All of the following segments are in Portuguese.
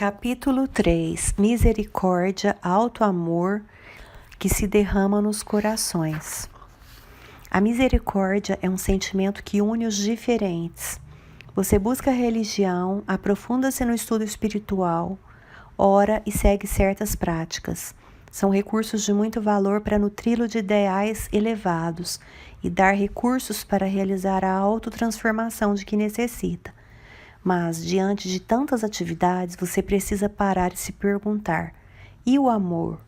Capítulo 3: Misericórdia, alto amor que se derrama nos corações. A misericórdia é um sentimento que une os diferentes. Você busca a religião, aprofunda-se no estudo espiritual, ora e segue certas práticas. São recursos de muito valor para nutri-lo de ideais elevados e dar recursos para realizar a autotransformação de que necessita. Mas, diante de tantas atividades, você precisa parar e se perguntar: e o amor?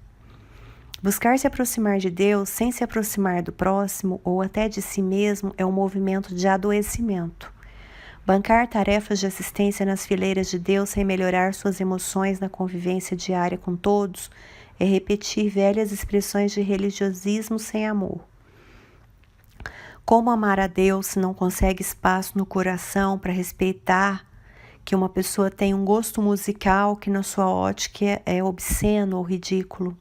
Buscar se aproximar de Deus sem se aproximar do próximo ou até de si mesmo é um movimento de adoecimento. Bancar tarefas de assistência nas fileiras de Deus sem melhorar suas emoções na convivência diária com todos é repetir velhas expressões de religiosismo sem amor. Como amar a Deus se não consegue espaço no coração para respeitar que uma pessoa tem um gosto musical que na sua ótica é obsceno ou ridículo?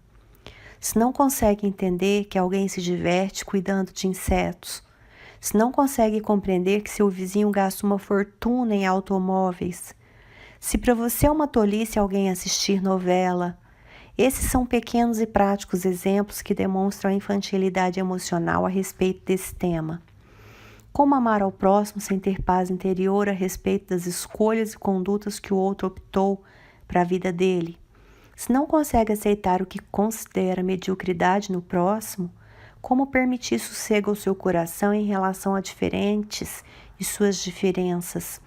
Se não consegue entender que alguém se diverte cuidando de insetos? Se não consegue compreender que seu vizinho gasta uma fortuna em automóveis? Se para você é uma tolice alguém assistir novela? Esses são pequenos e práticos exemplos que demonstram a infantilidade emocional a respeito desse tema. Como amar ao próximo sem ter paz interior a respeito das escolhas e condutas que o outro optou para a vida dele? Se não consegue aceitar o que considera mediocridade no próximo, como permitir sossego ao seu coração em relação a diferentes e suas diferenças?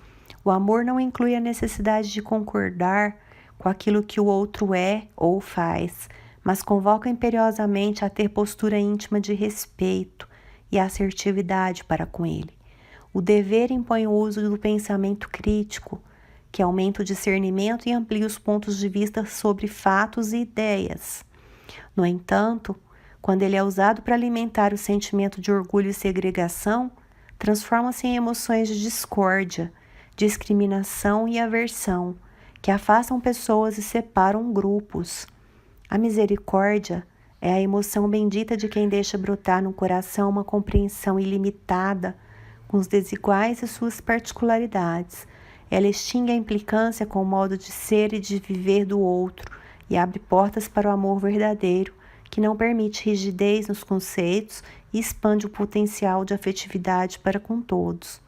O amor não inclui a necessidade de concordar com aquilo que o outro é ou faz, mas convoca imperiosamente a ter postura íntima de respeito e assertividade para com ele. O dever impõe o uso do pensamento crítico, que aumenta o discernimento e amplia os pontos de vista sobre fatos e ideias. No entanto, quando ele é usado para alimentar o sentimento de orgulho e segregação, transforma-se em emoções de discórdia, discriminação e aversão, que afastam pessoas e separam grupos. A misericórdia é a emoção bendita de quem deixa brotar no coração uma compreensão ilimitada com os desiguais e suas particularidades. Ela extingue a implicância com o modo de ser e de viver do outro e abre portas para o amor verdadeiro, que não permite rigidez nos conceitos e expande o potencial de afetividade para com todos.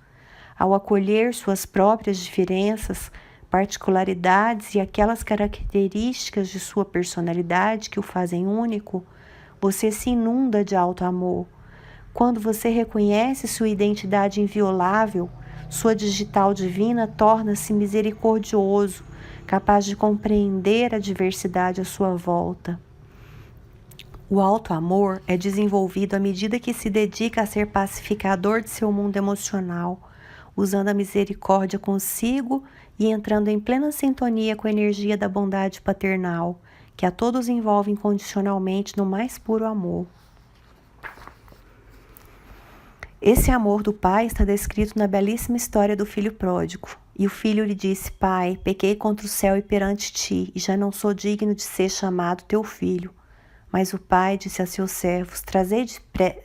Ao acolher suas próprias diferenças, particularidades e aquelas características de sua personalidade que o fazem único, você se inunda de alto amor. Quando você reconhece sua identidade inviolável, sua digital divina torna-se misericordioso, capaz de compreender a diversidade à sua volta. O alto amor é desenvolvido à medida que se dedica a ser pacificador de seu mundo emocional, usando a misericórdia consigo e entrando em plena sintonia com a energia da bondade paternal, que a todos envolve incondicionalmente no mais puro amor. Esse amor do pai está descrito na belíssima história do filho pródigo. E o filho lhe disse: Pai, pequei contra o céu e perante ti, e já não sou digno de ser chamado teu filho. Mas o pai disse a seus servos: Trazei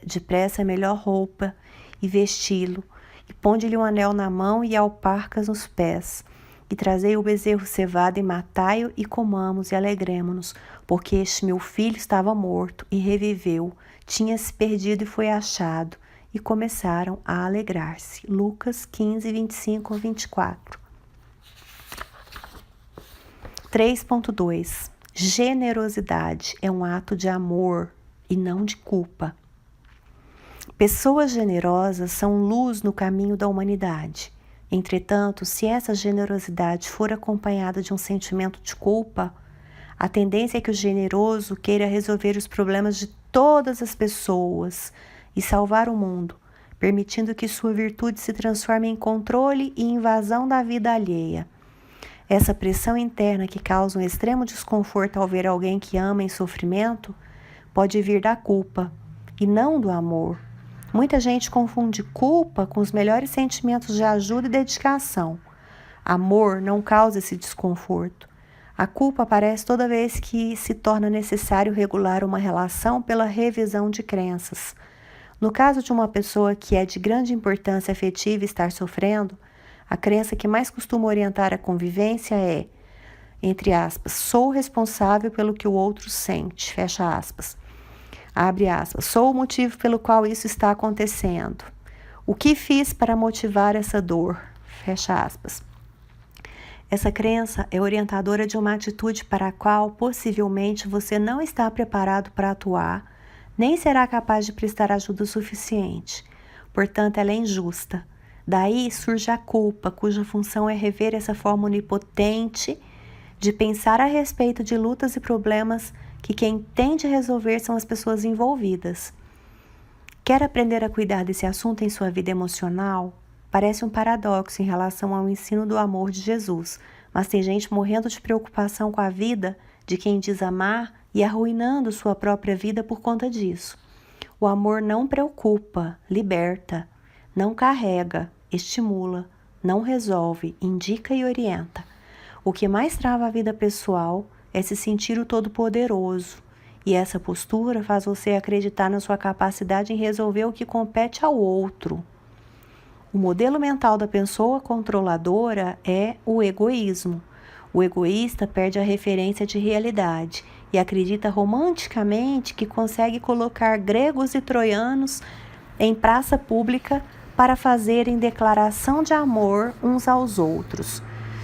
depressa a melhor roupa e vesti-lo, e ponde-lhe um anel na mão e alparcas nos pés. E trazei o bezerro cevado e matai-o e comamos e alegremo-nos, porque este meu filho estava morto e reviveu, tinha-se perdido e foi achado. E começaram a alegrar-se. Lucas 15, 25 a 24. 3.2. Generosidade é um ato de amor e não de culpa. Pessoas generosas são luz no caminho da humanidade. Entretanto, se essa generosidade for acompanhada de um sentimento de culpa, a tendência é que o generoso queira resolver os problemas de todas as pessoas e salvar o mundo, permitindo que sua virtude se transforme em controle e invasão da vida alheia. Essa pressão interna que causa um extremo desconforto ao ver alguém que ama em sofrimento pode vir da culpa e não do amor. Muita gente confunde culpa com os melhores sentimentos de ajuda e dedicação. Amor não causa esse desconforto. A culpa aparece toda vez que se torna necessário regular uma relação pela revisão de crenças. No caso de uma pessoa que é de grande importância afetiva estar sofrendo, a crença que mais costuma orientar a convivência é: entre aspas, sou responsável pelo que o outro sente, fecha aspas. Abre aspas, sou o motivo pelo qual isso está acontecendo. O que fiz para motivar essa dor? Fecha aspas. Essa crença é orientadora de uma atitude para a qual possivelmente você não está preparado para atuar, nem será capaz de prestar ajuda o suficiente. Portanto, ela é injusta. Daí surge a culpa, cuja função é rever essa forma onipotente de pensar a respeito de lutas e problemas que quem tem de resolver são as pessoas envolvidas. Quer aprender a cuidar desse assunto em sua vida emocional? Parece um paradoxo em relação ao ensino do amor de Jesus, mas tem gente morrendo de preocupação com a vida de quem diz amar e arruinando sua própria vida por conta disso. O amor não preocupa, liberta, não carrega, estimula, não resolve, indica e orienta. O que mais trava a vida pessoal é se sentir o todo-poderoso, e essa postura faz você acreditar na sua capacidade em resolver o que compete ao outro. O modelo mental da pessoa controladora é o egoísmo. O egoísta perde a referência de realidade e acredita romanticamente que consegue colocar gregos e troianos em praça pública para fazerem declaração de amor uns aos outros.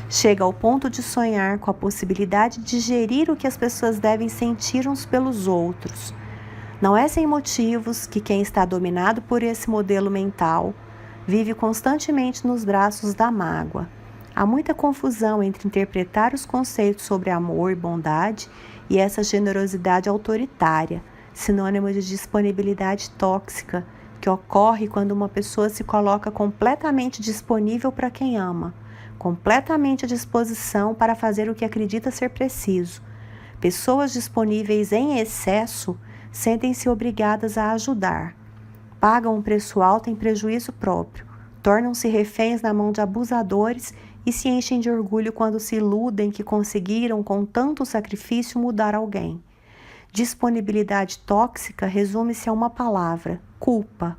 Chega ao ponto de sonhar com a possibilidade de gerir o que as pessoas devem sentir uns pelos outros. Não é sem motivos que quem está dominado por esse modelo mental vive constantemente nos braços da mágoa. Há muita confusão entre interpretar os conceitos sobre amor e bondade e essa generosidade autoritária, sinônimo de disponibilidade tóxica, que ocorre quando uma pessoa se coloca completamente disponível para quem ama, completamente à disposição para fazer o que acredita ser preciso. Pessoas disponíveis em excesso sentem-se obrigadas a ajudar. Pagam um preço alto em prejuízo próprio, tornam-se reféns na mão de abusadores e se enchem de orgulho quando se iludem que conseguiram, com tanto sacrifício, mudar alguém. Disponibilidade tóxica resume-se a uma palavra: culpa.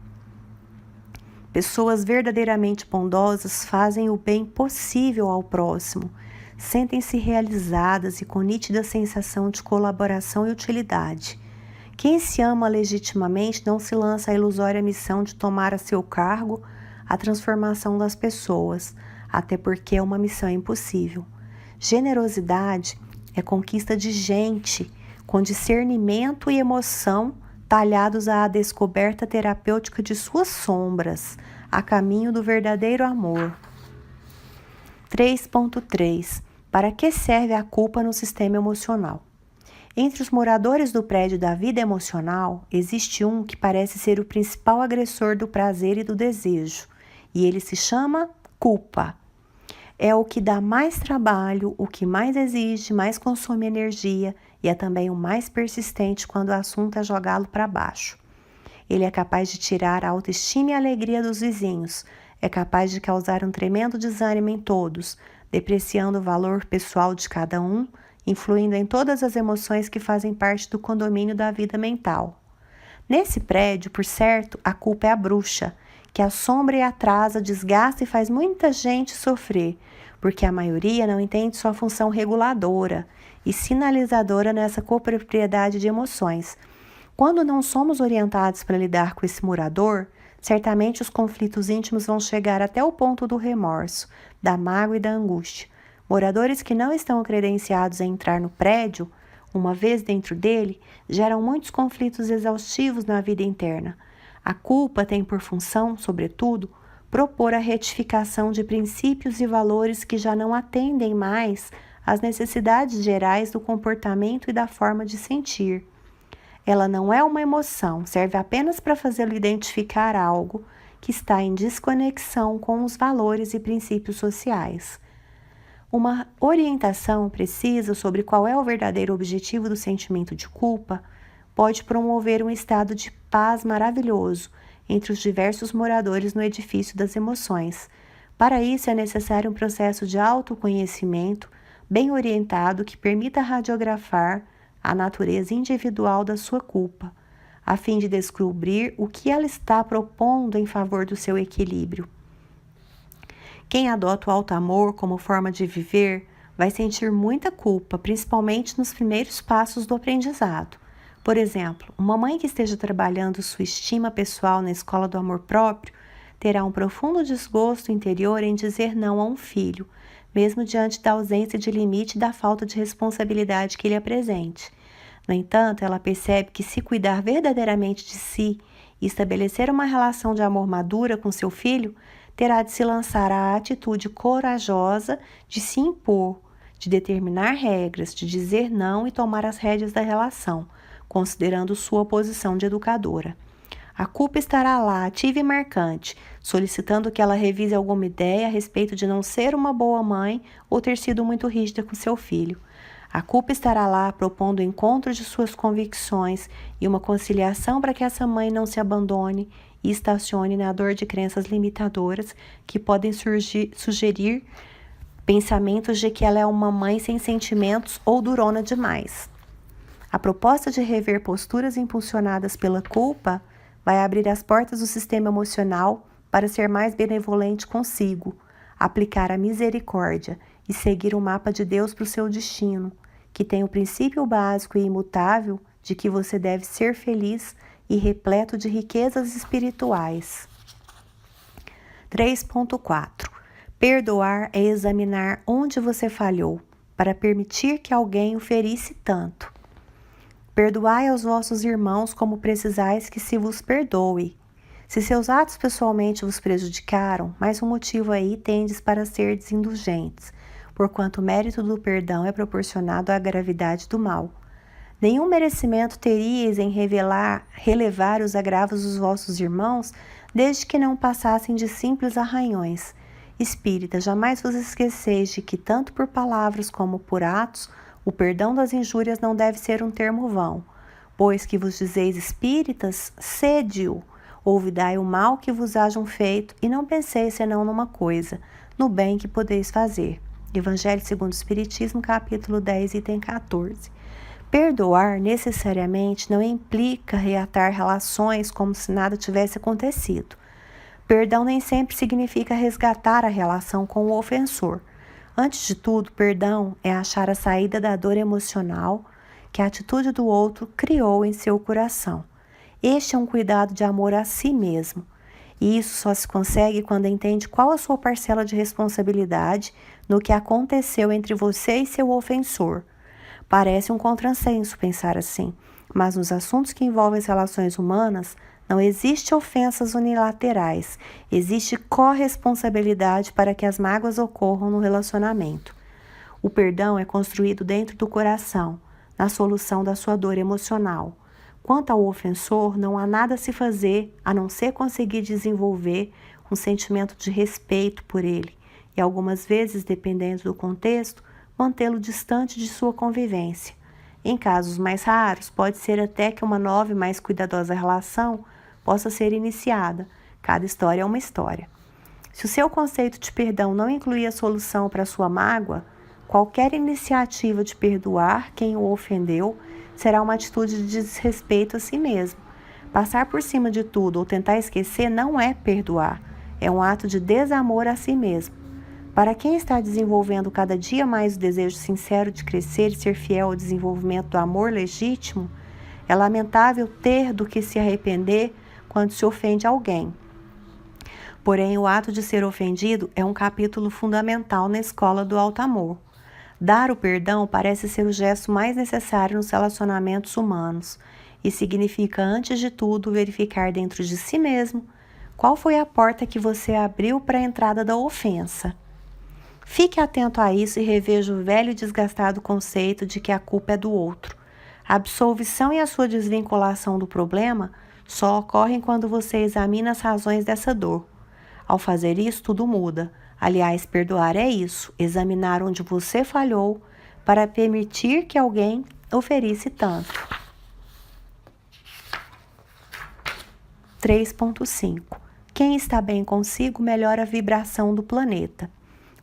Pessoas verdadeiramente bondosas fazem o bem possível ao próximo, sentem-se realizadas e com nítida sensação de colaboração e utilidade. Quem se ama legitimamente não se lança à ilusória missão de tomar a seu cargo a transformação das pessoas, até porque é uma missão impossível. Generosidade é conquista de gente, com discernimento e emoção talhados à descoberta terapêutica de suas sombras, a caminho do verdadeiro amor. 3.3. Para que serve a culpa no sistema emocional? Entre os moradores do prédio da vida emocional, existe um que parece ser o principal agressor do prazer e do desejo, e ele se chama culpa. É o que dá mais trabalho, o que mais exige, mais consome energia e é também o mais persistente quando o assunto é jogá-lo para baixo. Ele é capaz de tirar a autoestima e a alegria dos vizinhos, é capaz de causar um tremendo desânimo em todos, depreciando o valor pessoal de cada um, influindo em todas as emoções que fazem parte do condomínio da vida mental. Nesse prédio, por certo, a culpa é a bruxa, que assombra e atrasa, desgasta e faz muita gente sofrer, porque a maioria não entende sua função reguladora e sinalizadora nessa copropriedade de emoções. Quando não somos orientados para lidar com esse morador, certamente os conflitos íntimos vão chegar até o ponto do remorso, da mágoa e da angústia. Moradores que não estão credenciados a entrar no prédio, uma vez dentro dele, geram muitos conflitos exaustivos na vida interna. A culpa tem por função, sobretudo, propor a retificação de princípios e valores que já não atendem mais às necessidades gerais do comportamento e da forma de sentir. Ela não é uma emoção, serve apenas para fazê-lo identificar algo que está em desconexão com os valores e princípios sociais. Uma orientação precisa sobre qual é o verdadeiro objetivo do sentimento de culpa pode promover um estado de paz maravilhoso entre os diversos moradores no edifício das emoções. Para isso é necessário um processo de autoconhecimento bem orientado que permita radiografar a natureza individual da sua culpa, a fim de descobrir o que ela está propondo em favor do seu equilíbrio. Quem adota o alto amor como forma de viver vai sentir muita culpa, principalmente nos primeiros passos do aprendizado. Por exemplo, uma mãe que esteja trabalhando sua estima pessoal na escola do amor próprio terá um profundo desgosto interior em dizer não a um filho, mesmo diante da ausência de limite e da falta de responsabilidade que ele apresente. No entanto, ela percebe que se cuidar verdadeiramente de si e estabelecer uma relação de amor madura com seu filho, terá de se lançar à atitude corajosa de se impor, de determinar regras, de dizer não e tomar as rédeas da relação, considerando sua posição de educadora. A culpa estará lá, ativa e marcante, solicitando que ela revise alguma ideia a respeito de não ser uma boa mãe ou ter sido muito rígida com seu filho. A culpa estará lá propondo o encontro de suas convicções e uma conciliação para que essa mãe não se abandone e estacione na dor de crenças limitadoras que podem sugerir pensamentos de que ela é uma mãe sem sentimentos ou durona demais. A proposta de rever posturas impulsionadas pela culpa vai abrir as portas do sistema emocional para ser mais benevolente consigo, aplicar a misericórdia e seguir o mapa de Deus para o seu destino, que tem o princípio básico e imutável de que você deve ser feliz e repleto de riquezas espirituais. 3.4. Perdoar é examinar onde você falhou, para permitir que alguém o ferisse tanto. Perdoai aos vossos irmãos como precisais que se vos perdoe. Se seus atos pessoalmente vos prejudicaram, mais um motivo aí tendes para serdes indulgentes, porquanto o mérito do perdão é proporcionado à gravidade do mal. Nenhum merecimento teríeis em relevar os agravos dos vossos irmãos, desde que não passassem de simples arranhões. Espírita, jamais vos esqueceis de que, tanto por palavras como por atos, o perdão das injúrias não deve ser um termo vão. Pois que vos dizeis espíritas, sede-o, ouvidai o mal que vos hajam feito, e não penseis senão numa coisa, no bem que podeis fazer. Evangelho segundo o Espiritismo, capítulo 10, item 14. Perdoar necessariamente não implica reatar relações como se nada tivesse acontecido. Perdão nem sempre significa resgatar a relação com o ofensor. Antes de tudo, perdão é achar a saída da dor emocional que a atitude do outro criou em seu coração. Este é um cuidado de amor a si mesmo. E isso só se consegue quando entende qual a sua parcela de responsabilidade no que aconteceu entre você e seu ofensor. Parece um contrassenso pensar assim, mas nos assuntos que envolvem as relações humanas, não existe ofensas unilaterais, existe corresponsabilidade para que as mágoas ocorram no relacionamento. O perdão é construído dentro do coração, na solução da sua dor emocional. Quanto ao ofensor, não há nada a se fazer a não ser conseguir desenvolver um sentimento de respeito por ele e algumas vezes, dependendo do contexto, mantê-lo distante de sua convivência. Em casos mais raros, pode ser até que uma nova e mais cuidadosa relação possa ser iniciada. Cada história é uma história. Se o seu conceito de perdão não incluir a solução para sua mágoa, qualquer iniciativa de perdoar quem o ofendeu será uma atitude de desrespeito a si mesmo. Passar por cima de tudo ou tentar esquecer não é perdoar, é um ato de desamor a si mesmo. Para quem está desenvolvendo cada dia mais o desejo sincero de crescer e ser fiel ao desenvolvimento do amor legítimo, é lamentável ter do que se arrepender quando se ofende alguém. Porém, o ato de ser ofendido é um capítulo fundamental na escola do alto amor. Dar o perdão parece ser o gesto mais necessário nos relacionamentos humanos e significa, antes de tudo, verificar dentro de si mesmo qual foi a porta que você abriu para a entrada da ofensa. Fique atento a isso e reveja o velho e desgastado conceito de que a culpa é do outro. A absolvição e a sua desvinculação do problema só ocorrem quando você examina as razões dessa dor. Ao fazer isso, tudo muda. Aliás, perdoar é isso, examinar onde você falhou para permitir que alguém o ferisse tanto. 3.5. Quem está bem consigo melhora a vibração do planeta.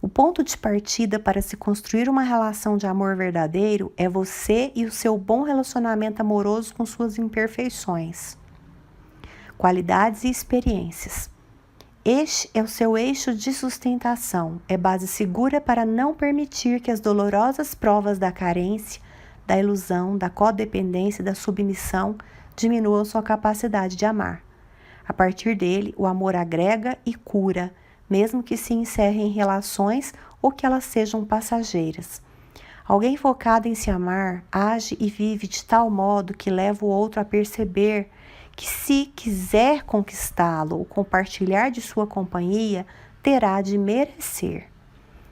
O ponto de partida para se construir uma relação de amor verdadeiro é você e o seu bom relacionamento amoroso com suas imperfeições, qualidades e experiências. Este é o seu eixo de sustentação, é base segura para não permitir que as dolorosas provas da carência, da ilusão, da codependência e da submissão diminuam sua capacidade de amar. A partir dele, o amor agrega e cura, mesmo que se encerre em relações ou que elas sejam passageiras. Alguém focado em se amar age e vive de tal modo que leva o outro a perceber que, se quiser conquistá-lo ou compartilhar de sua companhia, terá de merecer.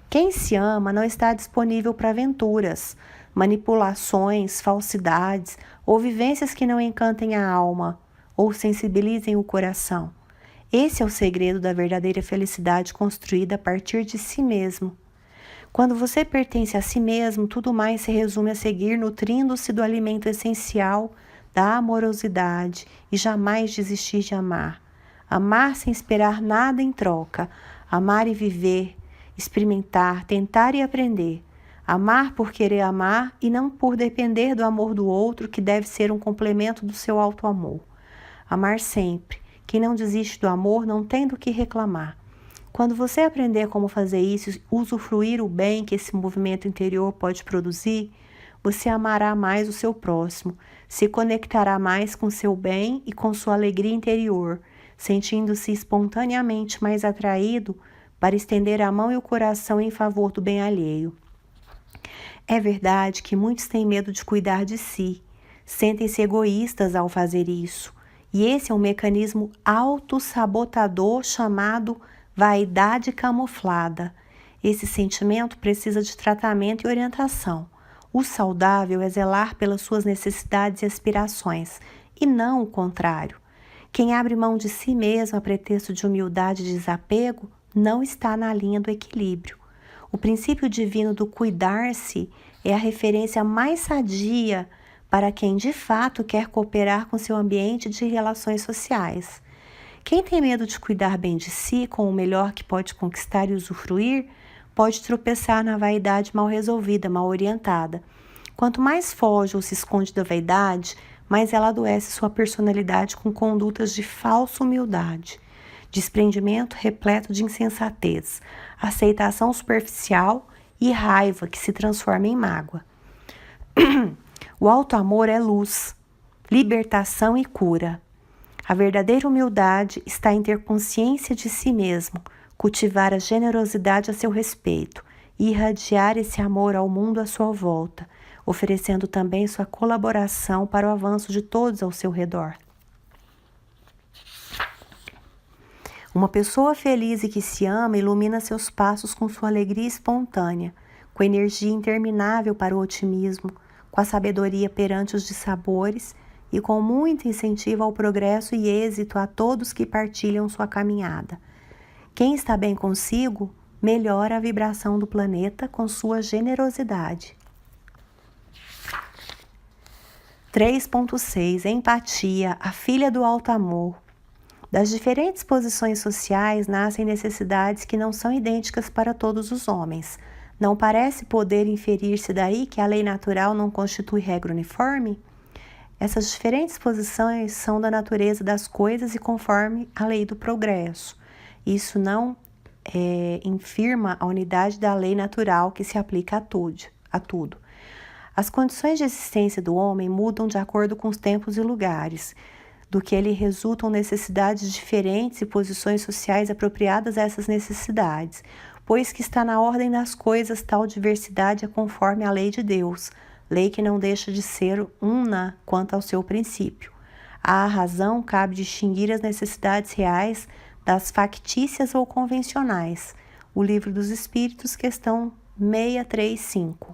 Quem se ama não está disponível para aventuras, manipulações, falsidades ou vivências que não encantem a alma ou sensibilizem o coração. Esse é o segredo da verdadeira felicidade construída a partir de si mesmo. Quando você pertence a si mesmo, tudo mais se resume a seguir nutrindo-se do alimento essencial da amorosidade e jamais desistir de amar. Amar sem esperar nada em troca. Amar e viver, experimentar, tentar e aprender. Amar por querer amar e não por depender do amor do outro, que deve ser um complemento do seu auto-amor. Amar sempre. Quem não desiste do amor não tem do que reclamar. Quando você aprender como fazer isso e usufruir o bem que esse movimento interior pode produzir, você amará mais o seu próximo, se conectará mais com seu bem e com sua alegria interior, sentindo-se espontaneamente mais atraído para estender a mão e o coração em favor do bem alheio. É verdade que muitos têm medo de cuidar de si, sentem-se egoístas ao fazer isso, e esse é um mecanismo autossabotador chamado vaidade camuflada. Esse sentimento precisa de tratamento e orientação. O saudável é zelar pelas suas necessidades e aspirações, e não o contrário. Quem abre mão de si mesmo a pretexto de humildade e desapego não está na linha do equilíbrio. O princípio divino do cuidar-se é a referência mais sadia para quem de fato quer cooperar com seu ambiente de relações sociais. Quem tem medo de cuidar bem de si com o melhor que pode conquistar e usufruir, pode tropeçar na vaidade mal resolvida, mal orientada. Quanto mais foge ou se esconde da vaidade, mais ela adoece sua personalidade com condutas de falsa humildade, desprendimento repleto de insensatez, aceitação superficial e raiva que se transforma em mágoa. O auto-amor é luz, libertação e cura. A verdadeira humildade está em ter consciência de si mesmo, cultivar a generosidade a seu respeito e irradiar esse amor ao mundo à sua volta, oferecendo também sua colaboração para o avanço de todos ao seu redor. Uma pessoa feliz e que se ama ilumina seus passos com sua alegria espontânea, com energia interminável para o otimismo, com a sabedoria perante os dissabores e com muito incentivo ao progresso e êxito a todos que partilham sua caminhada. Quem está bem consigo, melhora a vibração do planeta com sua generosidade. 3.6. Empatia, a filha do alto amor. Das diferentes posições sociais nascem necessidades que não são idênticas para todos os homens. Não parece poder inferir-se daí que a lei natural não constitui regra uniforme? Essas diferentes posições são da natureza das coisas e conforme a lei do progresso. Isso não infirma a unidade da lei natural que se aplica a tudo. As condições de existência do homem mudam de acordo com os tempos e lugares, do que ele resultam necessidades diferentes e posições sociais apropriadas a essas necessidades, pois que está na ordem das coisas tal diversidade é conforme a lei de Deus, lei que não deixa de ser una quanto ao seu princípio. À razão cabe distinguir as necessidades reais das factícias ou convencionais. O Livro dos Espíritos, questão 635.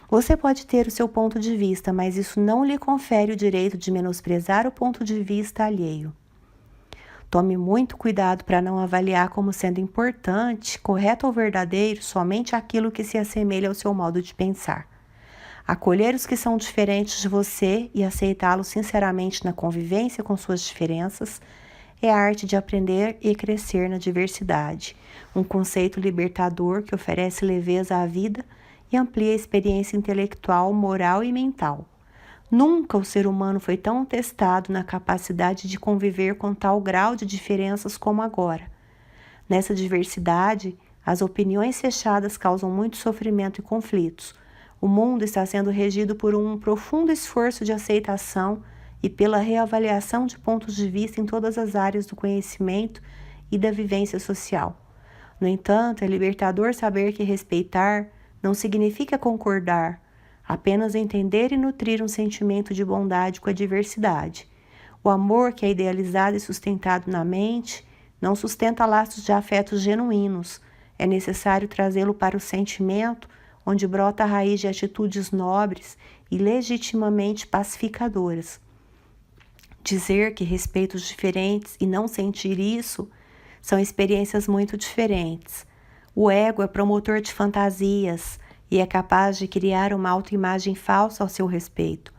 Você pode ter o seu ponto de vista, mas isso não lhe confere o direito de menosprezar o ponto de vista alheio. Tome muito cuidado para não avaliar como sendo importante, correto ou verdadeiro somente aquilo que se assemelha ao seu modo de pensar. Acolher os que são diferentes de você e aceitá-los sinceramente na convivência com suas diferenças é a arte de aprender e crescer na diversidade, um conceito libertador que oferece leveza à vida e amplia a experiência intelectual, moral e mental. Nunca o ser humano foi tão testado na capacidade de conviver com tal grau de diferenças como agora. Nessa diversidade, as opiniões fechadas causam muito sofrimento e conflitos. O mundo está sendo regido por um profundo esforço de aceitação e pela reavaliação de pontos de vista em todas as áreas do conhecimento e da vivência social. No entanto, é libertador saber que respeitar não significa concordar, apenas entender e nutrir um sentimento de bondade com a diversidade. O amor, que é idealizado e sustentado na mente, não sustenta laços de afetos genuínos. É necessário trazê-lo para o sentimento, onde brota a raiz de atitudes nobres e legitimamente pacificadoras. Dizer que respeito os diferentes e não sentir isso são experiências muito diferentes. O ego é promotor de fantasias e é capaz de criar uma autoimagem falsa ao seu respeito.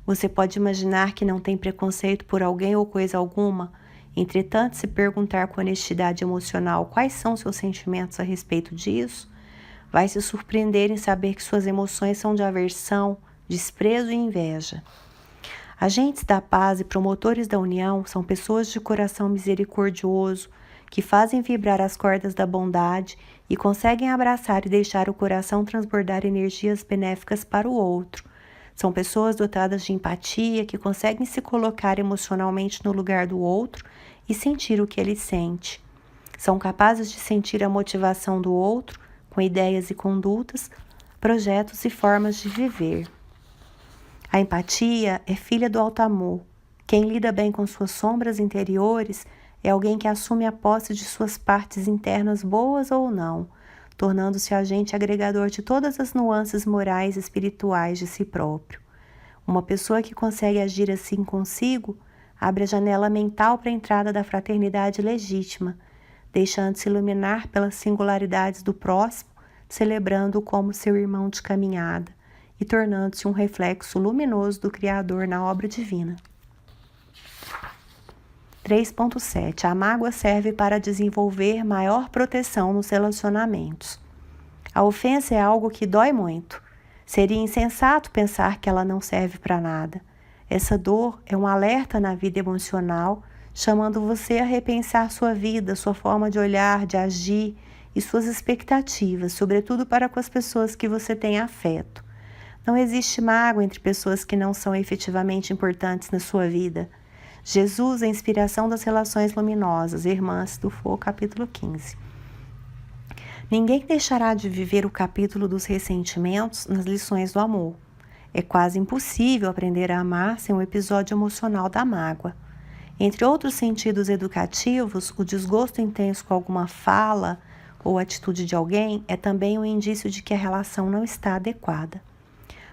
Você pode imaginar que não tem preconceito por alguém ou coisa alguma, entretanto, se perguntar com honestidade emocional quais são seus sentimentos a respeito disso, vai se surpreender em saber que suas emoções são de aversão, desprezo e inveja. Agentes da paz e promotores da união são pessoas de coração misericordioso, que fazem vibrar as cordas da bondade e conseguem abraçar e deixar o coração transbordar energias benéficas para o outro. São pessoas dotadas de empatia, que conseguem se colocar emocionalmente no lugar do outro e sentir o que ele sente. São capazes de sentir a motivação do outro, com ideias e condutas, projetos e formas de viver. A empatia é filha do alto amor. Quem lida bem com suas sombras interiores é alguém que assume a posse de suas partes internas, boas ou não, tornando-se agente agregador de todas as nuances morais e espirituais de si próprio. Uma pessoa que consegue agir assim consigo abre a janela mental para a entrada da fraternidade legítima, deixando-se iluminar pelas singularidades do próximo, celebrando-o como seu irmão de caminhada e tornando-se um reflexo luminoso do Criador na obra divina. 3.7. A mágoa serve para desenvolver maior proteção nos relacionamentos. A ofensa é algo que dói muito. Seria insensato pensar que ela não serve para nada. Essa dor é um alerta na vida emocional, chamando você a repensar sua vida, sua forma de olhar, de agir e suas expectativas, sobretudo para com as pessoas que você tem afeto. Não existe mágoa entre pessoas que não são efetivamente importantes na sua vida. Jesus é a inspiração das relações luminosas, Irmãs do Fogo, capítulo 15. Ninguém deixará de viver o capítulo dos ressentimentos nas lições do amor. É quase impossível aprender a amar sem um episódio emocional da mágoa. Entre outros sentidos educativos, o desgosto intenso com alguma fala ou atitude de alguém é também um indício de que a relação não está adequada.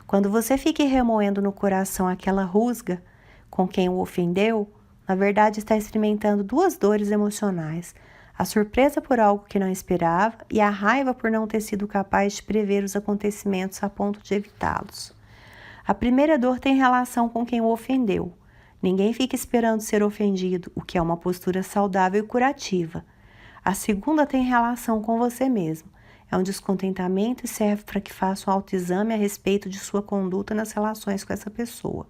Quando você fica remoendo no coração aquela rusga com quem o ofendeu, na verdade está experimentando duas dores emocionais: a surpresa por algo que não esperava e a raiva por não ter sido capaz de prever os acontecimentos a ponto de evitá-los. A primeira dor tem relação com quem o ofendeu. Ninguém fica esperando ser ofendido, o que é uma postura saudável e curativa. A segunda tem relação com você mesmo. É um descontentamento e serve para que faça um autoexame a respeito de sua conduta nas relações com essa pessoa.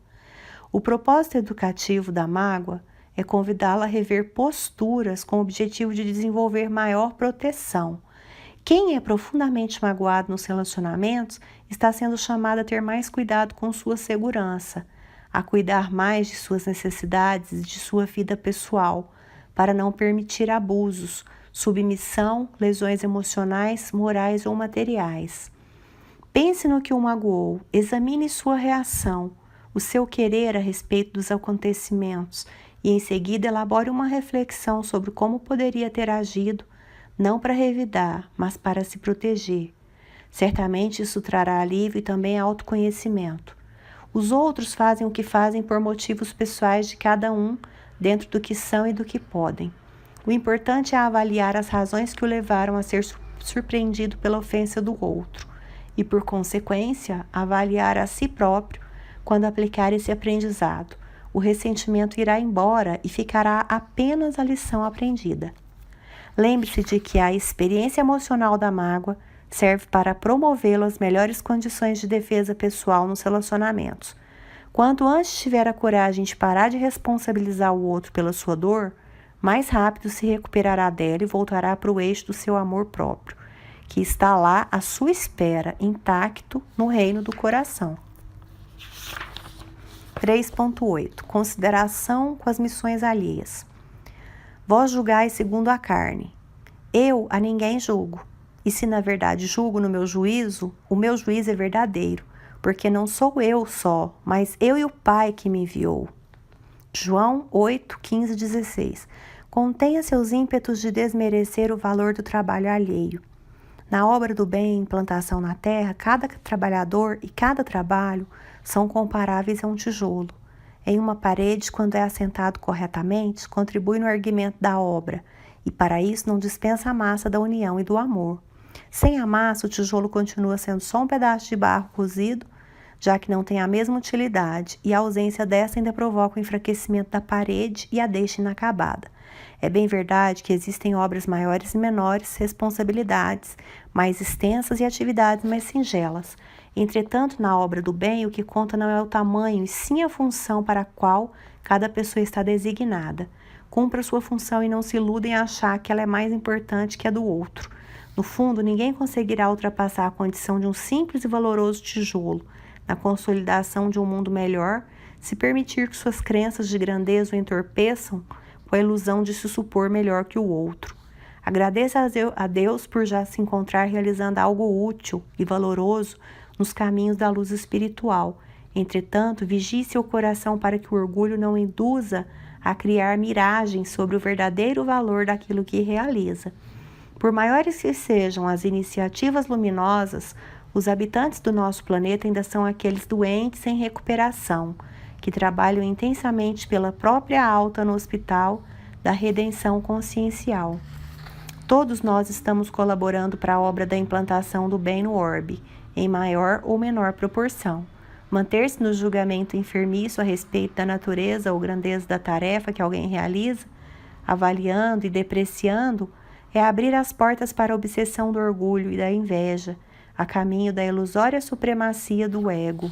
O propósito educativo da mágoa é convidá-la a rever posturas com o objetivo de desenvolver maior proteção. Quem é profundamente magoado nos relacionamentos está sendo chamado a ter mais cuidado com sua segurança, a cuidar mais de suas necessidades e de sua vida pessoal, para não permitir abusos, submissão, lesões emocionais, morais ou materiais. Pense no que o magoou, examine sua reação, o seu querer a respeito dos acontecimentos e em seguida elabore uma reflexão sobre como poderia ter agido, não para revidar, mas para se proteger. Certamente isso trará alívio e também autoconhecimento. Os outros fazem o que fazem por motivos pessoais de cada um, dentro do que são e do que podem. O importante é avaliar as razões que o levaram a ser surpreendido pela ofensa do outro e, por consequência, avaliar a si próprio quando aplicar esse aprendizado. O ressentimento irá embora e ficará apenas a lição aprendida. Lembre-se de que a experiência emocional da mágoa serve para promovê-lo às melhores condições de defesa pessoal nos relacionamentos. Quanto antes tiver a coragem de parar de responsabilizar o outro pela sua dor, mais rápido se recuperará dela e voltará para o eixo do seu amor próprio, que está lá à sua espera, intacto no reino do coração. 3.8. Consideração com as missões alheias. Vós julgais segundo a carne. Eu a ninguém julgo. E se na verdade julgo no meu juízo, o meu juízo é verdadeiro, porque não sou eu só, mas eu e o Pai que me enviou. João 8, 15, 16. Contenha seus ímpetos de desmerecer o valor do trabalho alheio. Na obra do bem, implantação na terra, cada trabalhador e cada trabalho são comparáveis a um tijolo. Em uma parede, quando é assentado corretamente, contribui no erguimento da obra, e para isso não dispensa a massa da união e do amor. Sem a massa, o tijolo continua sendo só um pedaço de barro cozido, já que não tem a mesma utilidade, e a ausência dessa ainda provoca o enfraquecimento da parede e a deixa inacabada. É bem verdade que existem obras maiores e menores, responsabilidades mais extensas e atividades mais singelas. Entretanto, na obra do bem, o que conta não é o tamanho, e sim a função para a qual cada pessoa está designada. Cumpra sua função e não se iluda em achar que ela é mais importante que a do outro. No fundo, ninguém conseguirá ultrapassar a condição de um simples e valoroso tijolo, na consolidação de um mundo melhor, se permitir que suas crenças de grandeza o entorpeçam com a ilusão de se supor melhor que o outro. Agradeça a Deus por já se encontrar realizando algo útil e valoroso nos caminhos da luz espiritual. Entretanto, vigie seu coração para que o orgulho não induza a criar miragens sobre o verdadeiro valor daquilo que realiza. Por maiores que sejam as iniciativas luminosas, os habitantes do nosso planeta ainda são aqueles doentes em recuperação, que trabalham intensamente pela própria alta no hospital da redenção consciencial. Todos nós estamos colaborando para a obra da implantação do bem no orbe, em maior ou menor proporção. Manter-se no julgamento enfermiço a respeito da natureza ou grandeza da tarefa que alguém realiza, avaliando e depreciando, é abrir as portas para a obsessão do orgulho e da inveja, a caminho da ilusória supremacia do ego.